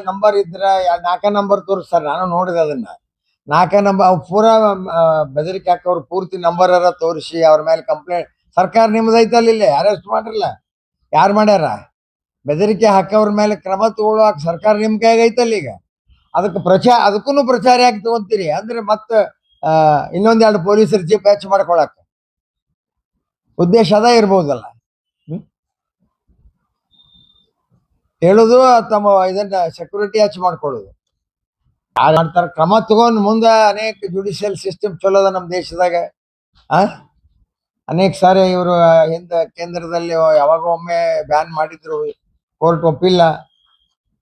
Number ಇದ್ರ ನಾಲ್ಕ number ತೋರಿಸ್ತಾರೆ. ನಾನು ನೋಡಿದೆ ಅದನ್ನ. ನಾಲ್ಕ ನಂಬರ್ ಅವ್ ಪೂರಾ ಬೆದರಿಕೆ ಹಾಕೋರು ಪೂರ್ತಿ ನಂಬರ್ ತೋರಿಸಿ ಅವ್ರ ಮೇಲೆ ಕಂಪ್ಲೇಂಟ್. ಸರ್ಕಾರ ನಿಮ್ದೈತಲ್ಲ, ಇಲ್ಲಿ ಅರೆಸ್ಟ್ ಮಾಡಿರಲ್ಲ, ಯಾರು ಮಾಡ್ಯಾರ? ಬೆದರಿಕೆ ಹಾಕೋರ ಮೇಲೆ ಕ್ರಮ ತಗೊಳ್ಳುವಾಗ ಸರ್ಕಾರ ನಿಮ್ ಕೈಗೆ ಐತಲ್ಲ. ಈಗ ಅದಕ್ಕೂ ಪ್ರಚಾರ ಯಾಕೆ ತಗೊಂತೀರಿ ಅಂದ್ರೆ ಮತ್ತೆ ಇನ್ನೊಂದೆರಡು ಪೊಲೀಸರು ಜೀಪ್ ಹೆಚ್ಚು ಮಾಡ್ಕೊಳಕ್ ಉದ್ದೇಶ ಅದ ಇರ್ಬೋದಲ್ಲ. ಹೇಳುದು ತಮ್ಮ ಇದನ್ನ ಸೆಕ್ಯೂರಿಟಿ ಹೆಚ್ಚು ಮಾಡ್ಕೊಳ್ಳೋದು ಮಾಡ್ತಾರ. ಕ್ರಮ ತಗೊಂಡ್ ಮುಂದೆ ಅನೇಕ ಜುಡಿಷಿಯಲ್ ಸಿಸ್ಟಮ್ ಚಲೋದ ನಮ್ಮ ದೇಶದಾಗ. ಅನೇಕ ಸಾರಿ ಇವರು ಹಿಂದ ಕೇಂದ್ರದಲ್ಲಿ ಯಾವಾಗ ಒಮ್ಮೆ ಬ್ಯಾನ್ ಮಾಡಿದ್ರು, ಕೋರ್ಟ್ ಒಪ್ಪಿಲ್ಲ.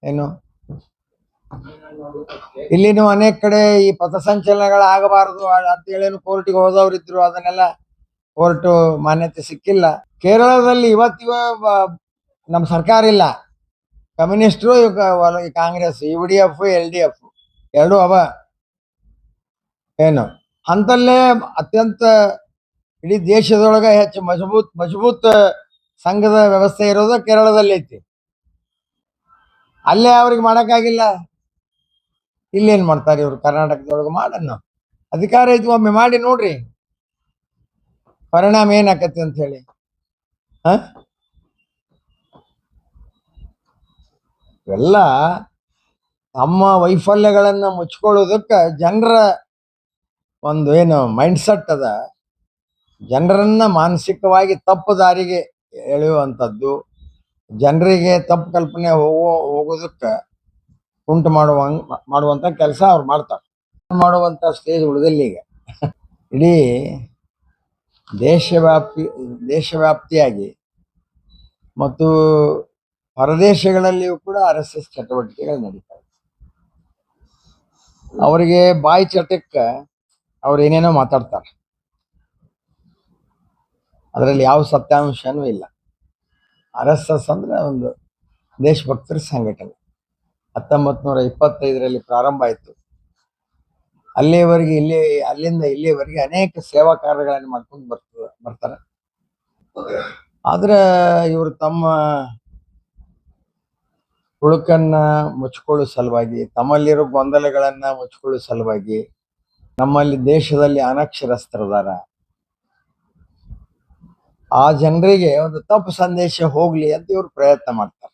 ಏನು ಇಲ್ಲಿನೂ ಅನೇಕ ಕಡೆ ಈ ಪಥಸಂಚಲನಗಳು ಆಗಬಾರದು ಅಂತೇಳೇನು ಕೋರ್ಟಿಗೆ ಹೋದವ್ರು ಇದ್ರು. ಅದನ್ನೆಲ್ಲ ಕೋರ್ಟ್ ಮಾನ್ಯತೆ ಸಿಕ್ಕಿಲ್ಲ. ಕೇರಳದಲ್ಲಿ ಇವತ್ತಿಗೂ ನಮ್ಮ ಸರ್ಕಾರ ಇಲ್ಲ. ಕಮ್ಯುನಿಸ್ಟರು, ಕಾಂಗ್ರೆಸ್, UDF LDF ಎರಡೂ ಅವ. ಏನು ಅಂತಲ್ಲೇ ಅತ್ಯಂತ ಇಡೀ ದೇಶದೊಳಗೆ ಹೆಚ್ಚು ಮಜಬೂತ್ ಸಂಘದ ವ್ಯವಸ್ಥೆ ಇರೋದು ಕೇರಳದಲ್ಲಿ ಐತಿ. ಅಲ್ಲೇ ಅವ್ರಿಗೆ ಮಾಡಕ್ಕಾಗಿಲ್ಲ. ಇಲ್ಲೇನ್ ಮಾಡ್ತಾರೆ ಇವ್ರು? ಕರ್ನಾಟಕದೊಳಗೆ ಮಾಡನ್ನು ಅಧಿಕಾರ ಐತಿ, ಒಮ್ಮೆ ಮಾಡಿ ನೋಡ್ರಿ ಪರಿಣಾಮ ಏನಾಕತಿ ಅಂತ ಹೇಳಿ. ಇವೆಲ್ಲ ತಮ್ಮ ವೈಫಲ್ಯಗಳನ್ನ ಮುಚ್ಕೊಳ್ಳೋದಕ್ಕ ಜನರ ಒಂದು ಏನು ಮೈಂಡ್ ಸೆಟ್ ಅದ, ಜನರನ್ನ ಮಾನಸಿಕವಾಗಿ ತಪ್ಪು ದಾರಿಗೆ ಎಳೆಯುವಂಥದ್ದು, ಜನರಿಗೆ ತಪ್ಪು ಕಲ್ಪನೆ ಹೋಗೋದಕ್ಕ ಉಂಟು ಮಾಡುವಂತ ಕೆಲಸ ಅವ್ರು ಮಾಡ್ತಾರೆ. ಮಾಡುವಂತ ಸ್ಟೇಜ್ ಉಳಿದಿಲ್ಲ ಈಗ. ಇಡೀ ದೇಶವ್ಯಾಪ್ತಿಯಾಗಿ ಮತ್ತು ಹೊರದೇಶಗಳಲ್ಲಿಯೂ ಕೂಡ RSS ಚಟುವಟಿಕೆಗಳು ನಡೀತವೆ. ಅವರಿಗೆ ಬಾಯಿ ಚಟಕ್ಕೆ ಅವ್ರು ಏನೇನೋ ಮಾತಾಡ್ತಾರೆ. ಅದರಲ್ಲಿ ಯಾವ ಸತ್ಯಾಂಶನೂ ಇಲ್ಲ. RSS ಅಂದ್ರೆ ಒಂದು ದೇಶಭಕ್ತರ ಸಂಘಟನೆ. 1925ರಲ್ಲಿ ಪ್ರಾರಂಭ ಆಯಿತು. ಅಲ್ಲಿಂದ ಇಲ್ಲಿವರೆಗೆ ಅನೇಕ ಸೇವಾ ಕಾರ್ಯಗಳನ್ನು ಮಾಡ್ಕೊಂಡು ಬರ್ತಾರೆ. ಆದ್ರೆ ಇವರು ತಮ್ಮ ಹುಳುಕನ್ನ ಮುಚ್ಕೊಳ್ಳೋ ಸಲುವಾಗಿ, ತಮ್ಮಲ್ಲಿರೋ ಗೊಂದಲಗಳನ್ನ ಮುಚ್ಕೊಳ್ಳೋ ಸಲುವಾಗಿ, ನಮ್ಮಲ್ಲಿ ದೇಶದಲ್ಲಿ ಅನಕ್ಷರಸ್ಥರದಾರ, ಆ ಜನರಿಗೆ ಒಂದು ತಪ್ಪು ಸಂದೇಶ ಹೋಗ್ಲಿ ಅಂತ ಇವ್ರು ಪ್ರಯತ್ನ ಮಾಡ್ತಾರೆ.